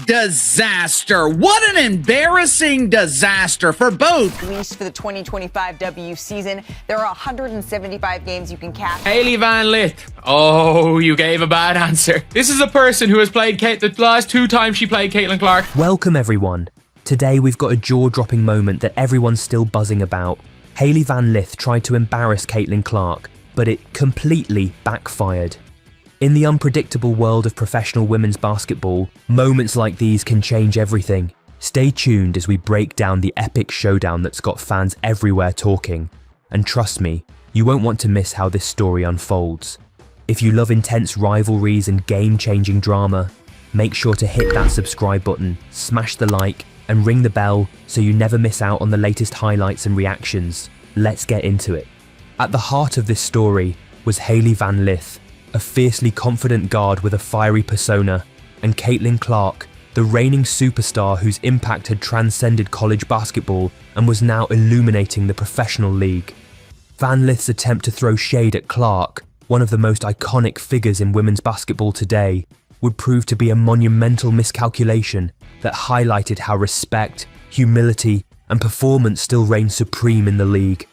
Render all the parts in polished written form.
disaster. What an embarrassing disaster for both. At least for the 2025 W season, there are 175 games you can catch. Hailey Van Lith. Oh, you gave a bad answer. This is a person who has played the last 2 times she played Caitlin Clark. Welcome everyone. Today we've got a jaw-dropping moment that everyone's still buzzing about. Hailey Van Lith tried to embarrass Caitlin Clark, but it completely backfired. In the unpredictable world of professional women's basketball, moments like these can change everything. Stay tuned as we break down the epic showdown that's got fans everywhere talking. And trust me, you won't want to miss how this story unfolds. If you love intense rivalries and game-changing drama, make sure to hit that subscribe button, smash the like, and ring the bell so you never miss out on the latest highlights and reactions. Let's get into it. At the heart of this story was Hailey Van Lith, a fiercely confident guard with a fiery persona, and Caitlin Clark, the reigning superstar whose impact had transcended college basketball and was now illuminating the professional league. Van Lith's attempt to throw shade at Clark, one of the most iconic figures in women's basketball today, would prove to be a monumental miscalculation that highlighted how respect, humility, and performance still reign supreme in the league.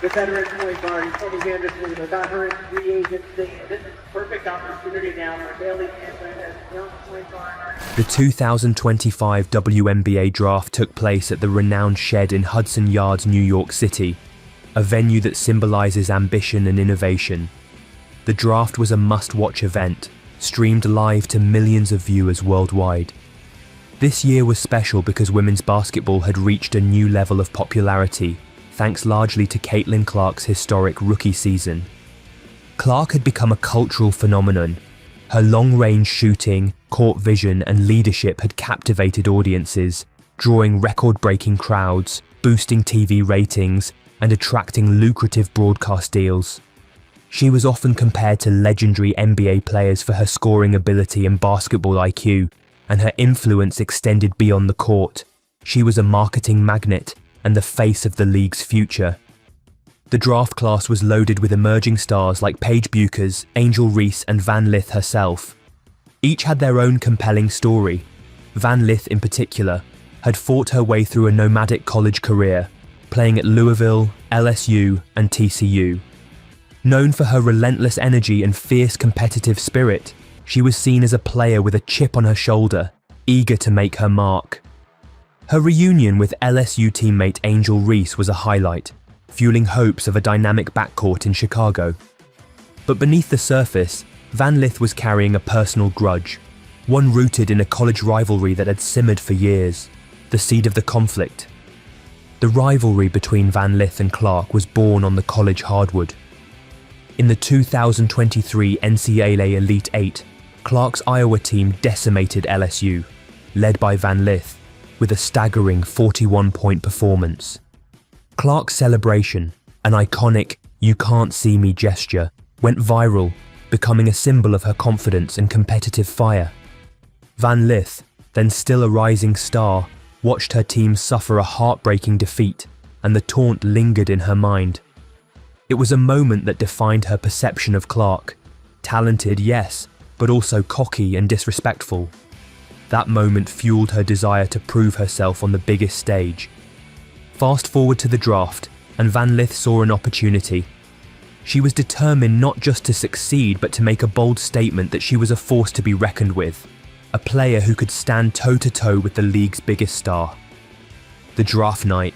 The veteran point guard, Tony Anderson, got her in free agency. This is a perfect opportunity now for Hailey Van Lith as young point guard. The 2025 WNBA draft took place at the renowned Shed in Hudson Yards, New York City, a venue that symbolizes ambition and innovation. The draft was a must-watch event, streamed live to millions of viewers worldwide. This year was special because women's basketball had reached a new level of popularity, thanks largely to Caitlin Clark's historic rookie season. Clark had become a cultural phenomenon. Her long-range shooting, court vision, and leadership had captivated audiences, drawing record-breaking crowds, boosting TV ratings, and attracting lucrative broadcast deals. She was often compared to legendary NBA players for her scoring ability and basketball IQ, and her influence extended beyond the court. She was a marketing magnet and the face of the league's future. The draft class was loaded with emerging stars like Paige Buchers, Angel Reese, and Van Lith herself. Each had their own compelling story. Van Lith, in particular, had fought her way through a nomadic college career, playing at Louisville, LSU, and TCU. Known for her relentless energy and fierce competitive spirit, she was seen as a player with a chip on her shoulder, eager to make her mark. Her reunion with LSU teammate Angel Reese was a highlight, fueling hopes of a dynamic backcourt in Chicago. But beneath the surface, Van Lith was carrying a personal grudge, one rooted in a college rivalry that had simmered for years, the seed of the conflict. The rivalry between Van Lith and Clark was born on the college hardwood. In the 2023 NCAA Elite 8, Clark's Iowa team decimated LSU, led by Van Lith, with a staggering 41-point performance. Clark's celebration, an iconic "you can't see me" gesture, went viral, becoming a symbol of her confidence and competitive fire. Van Lith, then still a rising star, watched her team suffer a heartbreaking defeat, and the taunt lingered in her mind. It was a moment that defined her perception of Clark. Talented, yes, but also cocky and disrespectful. That moment fueled her desire to prove herself on the biggest stage. Fast forward to the draft, and Van Lith saw an opportunity. She was determined not just to succeed, but to make a bold statement that she was a force to be reckoned with, a player who could stand toe-to-toe with the league's biggest star. The draft night.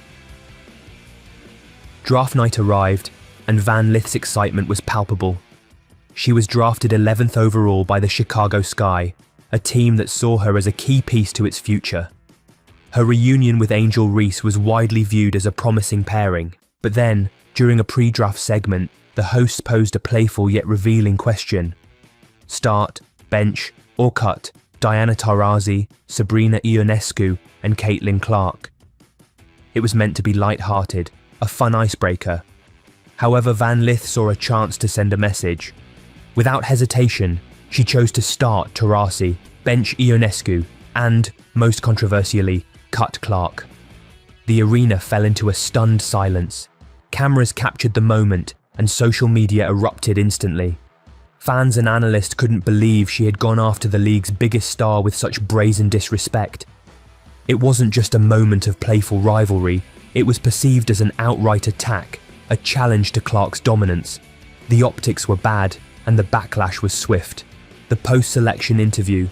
Draft night arrived, and Van Lith's excitement was palpable. She was drafted 11th overall by the Chicago Sky, a team that saw her as a key piece to its future. Her reunion with Angel Reese was widely viewed as a promising pairing, but then, during a pre-draft segment, the hosts posed a playful yet revealing question. Start, bench, or cut Diana Taurasi, Sabrina Ionescu, and Caitlin Clark. It was meant to be light-hearted, a fun icebreaker. However, Van Lith saw a chance to send a message. Without hesitation, she chose to start Taurasi, bench Ionescu, and, most controversially, cut Clark. The arena fell into a stunned silence. Cameras captured the moment, and social media erupted instantly. Fans and analysts couldn't believe she had gone after the league's biggest star with such brazen disrespect. It wasn't just a moment of playful rivalry, it was perceived as an outright attack, a challenge to Clark's dominance. The optics were bad, and the backlash was swift. The post-selection interview.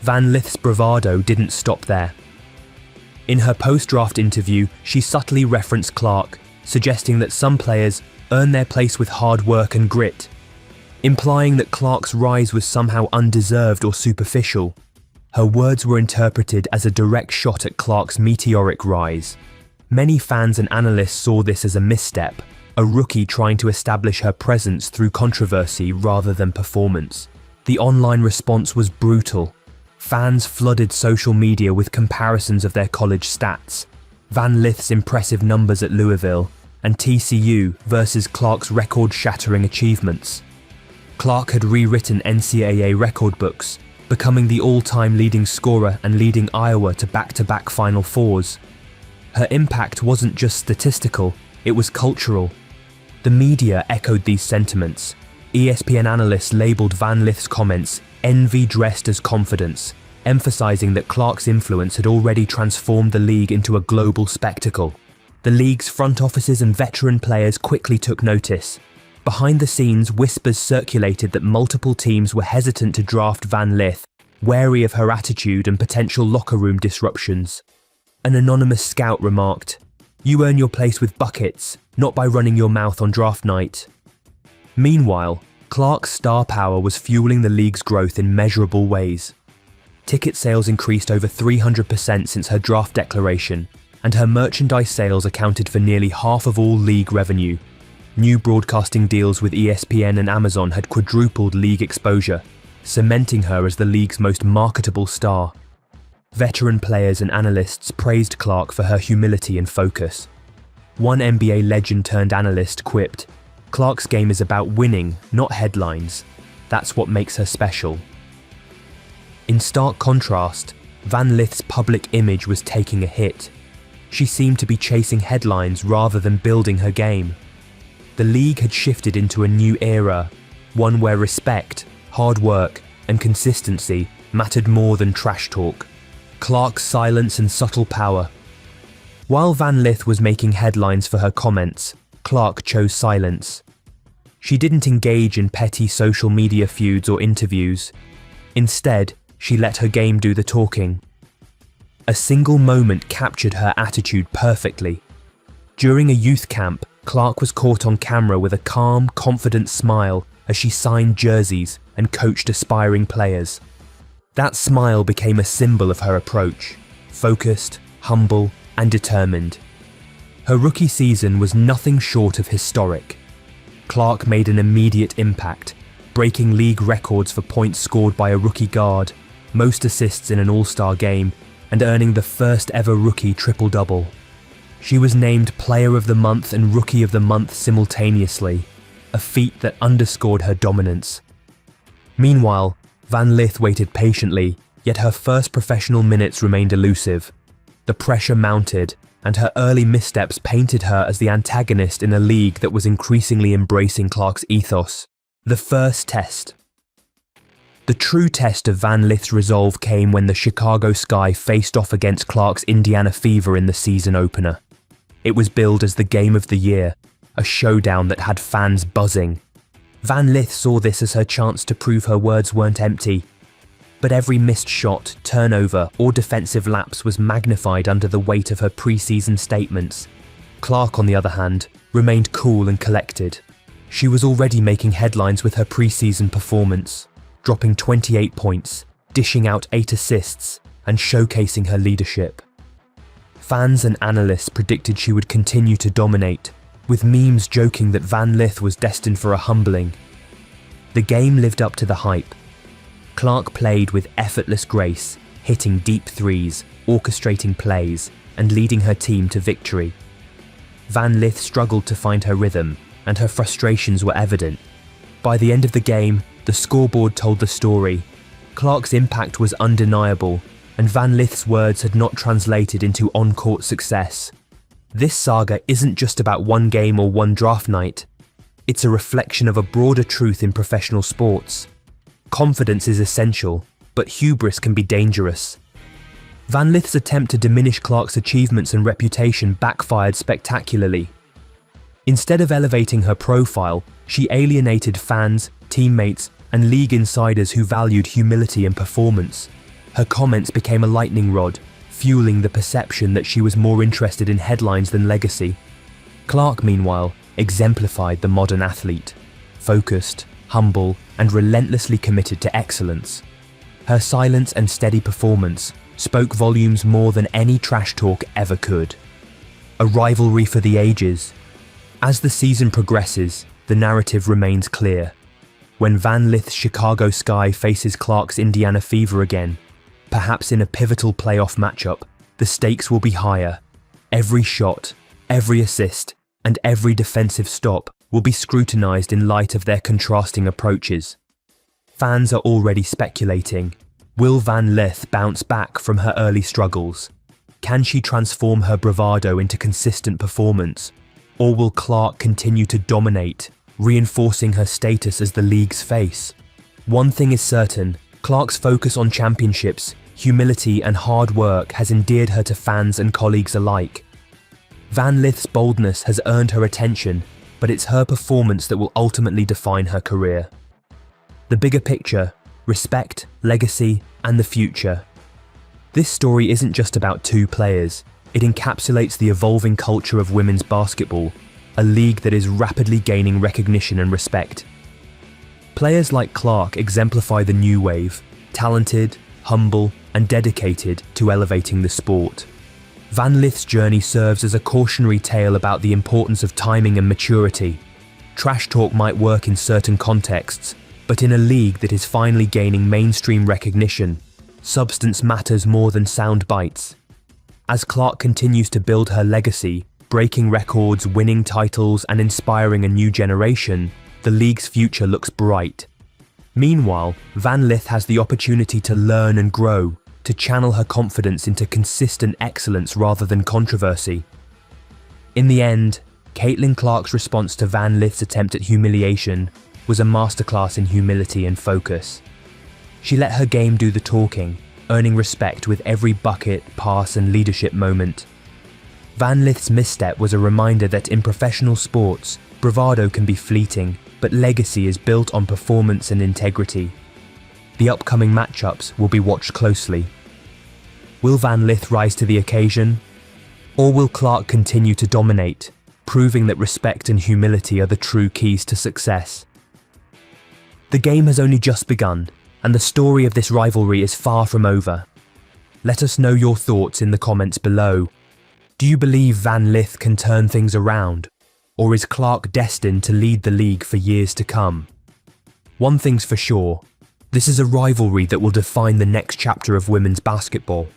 Van Lith's bravado didn't stop there. In her post-draft interview, she subtly referenced Clark, suggesting that some players earn their place with hard work and grit, implying that Clark's rise was somehow undeserved or superficial. Her words were interpreted as a direct shot at Clark's meteoric rise. Many fans and analysts saw this as a misstep, a rookie trying to establish her presence through controversy rather than performance. The online response was brutal. Fans flooded social media with comparisons of their college stats, Van Lith's impressive numbers at Louisville, and TCU versus Clark's record-shattering achievements. Clark had rewritten NCAA record books, becoming the all-time leading scorer and leading Iowa to back-to-back Final Fours. Her impact wasn't just statistical, it was cultural. The media echoed these sentiments. ESPN analysts labeled Van Lith's comments "envy dressed as confidence," emphasizing that Clark's influence had already transformed the league into a global spectacle. The league's front offices and veteran players quickly took notice. Behind the scenes, whispers circulated that multiple teams were hesitant to draft Van Lith, wary of her attitude and potential locker room disruptions. An anonymous scout remarked, "You earn your place with buckets, not by running your mouth on draft night." Meanwhile, Clark's star power was fueling the league's growth in measurable ways. Ticket sales increased over 300% since her draft declaration, and her merchandise sales accounted for nearly half of all league revenue. New broadcasting deals with ESPN and Amazon had quadrupled league exposure, cementing her as the league's most marketable star. Veteran players and analysts praised Clark for her humility and focus. One NBA legend turned analyst quipped, "Clark's game is about winning, not headlines. That's what makes her special." In stark contrast, Van Lith's public image was taking a hit. She seemed to be chasing headlines rather than building her game. The league had shifted into a new era, one where respect, hard work, and consistency mattered more than trash talk. Clark's silence and subtle power. While Van Lith was making headlines for her comments, Clark chose silence. She didn't engage in petty social media feuds or interviews. Instead, she let her game do the talking. A single moment captured her attitude perfectly. During a youth camp, Clark was caught on camera with a calm, confident smile as she signed jerseys and coached aspiring players. That smile became a symbol of her approach, focused, humble, and determined. Her rookie season was nothing short of historic. Clark made an immediate impact, breaking league records for points scored by a rookie guard, most assists in an all-star game, and earning the first ever rookie triple-double. She was named Player of the Month and Rookie of the Month simultaneously, a feat that underscored her dominance. Meanwhile, Van Lith waited patiently, yet her first professional minutes remained elusive. The pressure mounted, and her early missteps painted her as the antagonist in a league that was increasingly embracing Clark's ethos. The first test. The true test of Van Lith's resolve came when the Chicago Sky faced off against Clark's Indiana Fever in the season opener. It was billed as the game of the year, a showdown that had fans buzzing. Van Lith saw this as her chance to prove her words weren't empty. But every missed shot, turnover, or defensive lapse was magnified under the weight of her preseason statements. Clark, on the other hand, remained cool and collected. She was already making headlines with her preseason performance, dropping 28 points, dishing out 8 assists, and showcasing her leadership. Fans and analysts predicted she would continue to dominate, with memes joking that Van Lith was destined for a humbling. The game lived up to the hype. Clark played with effortless grace, hitting deep threes, orchestrating plays, and leading her team to victory. Van Lith struggled to find her rhythm, and her frustrations were evident. By the end of the game, the scoreboard told the story. Clark's impact was undeniable, and Van Lith's words had not translated into on-court success. This saga isn't just about one game or one draft night. It's a reflection of a broader truth in professional sports. Confidence is essential, but hubris can be dangerous. Van Lith's attempt to diminish Clark's achievements and reputation backfired spectacularly. Instead of elevating her profile, she alienated fans, teammates, and league insiders who valued humility and performance. Her comments became a lightning rod, fueling the perception that she was more interested in headlines than legacy. Clark, meanwhile, exemplified the modern athlete, focused, humble, and relentlessly committed to excellence. Her silence and steady performance spoke volumes more than any trash talk ever could. A rivalry for the ages. As the season progresses, the narrative remains clear. When Van Lith's Chicago Sky faces Clark's Indiana Fever again, perhaps in a pivotal playoff matchup, the stakes will be higher. Every shot, every assist, and every defensive stop will be scrutinized in light of their contrasting approaches. Fans are already speculating. Will Van Lith bounce back from her early struggles? Can she transform her bravado into consistent performance? Or will Clark continue to dominate, reinforcing her status as the league's face? One thing is certain, Clark's focus on championships, humility, and hard work has endeared her to fans and colleagues alike. Van Lith's boldness has earned her attention, but it's her performance that will ultimately define her career. The bigger picture, respect, legacy, and the future. This story isn't just about two players. It encapsulates the evolving culture of women's basketball, a league that is rapidly gaining recognition and respect. Players like Clark exemplify the new wave, talented, humble, and dedicated to elevating the sport. Van Lith's journey serves as a cautionary tale about the importance of timing and maturity. Trash talk might work in certain contexts, but in a league that is finally gaining mainstream recognition, substance matters more than sound bites. As Clark continues to build her legacy, breaking records, winning titles, and inspiring a new generation, the league's future looks bright. Meanwhile, Van Lith has the opportunity to learn and grow, to channel her confidence into consistent excellence rather than controversy. In the end, Caitlin Clark's response to Van Lith's attempt at humiliation was a masterclass in humility and focus. She let her game do the talking, earning respect with every bucket, pass, and leadership moment. Van Lith's misstep was a reminder that in professional sports, bravado can be fleeting, but legacy is built on performance and integrity. The upcoming matchups will be watched closely. Will Van Lith rise to the occasion? Or will Clark continue to dominate, proving that respect and humility are the true keys to success? The game has only just begun, and the story of this rivalry is far from over. Let us know your thoughts in the comments below. Do you believe Van Lith can turn things around? Or is Clark destined to lead the league for years to come? One thing's for sure, this is a rivalry that will define the next chapter of women's basketball.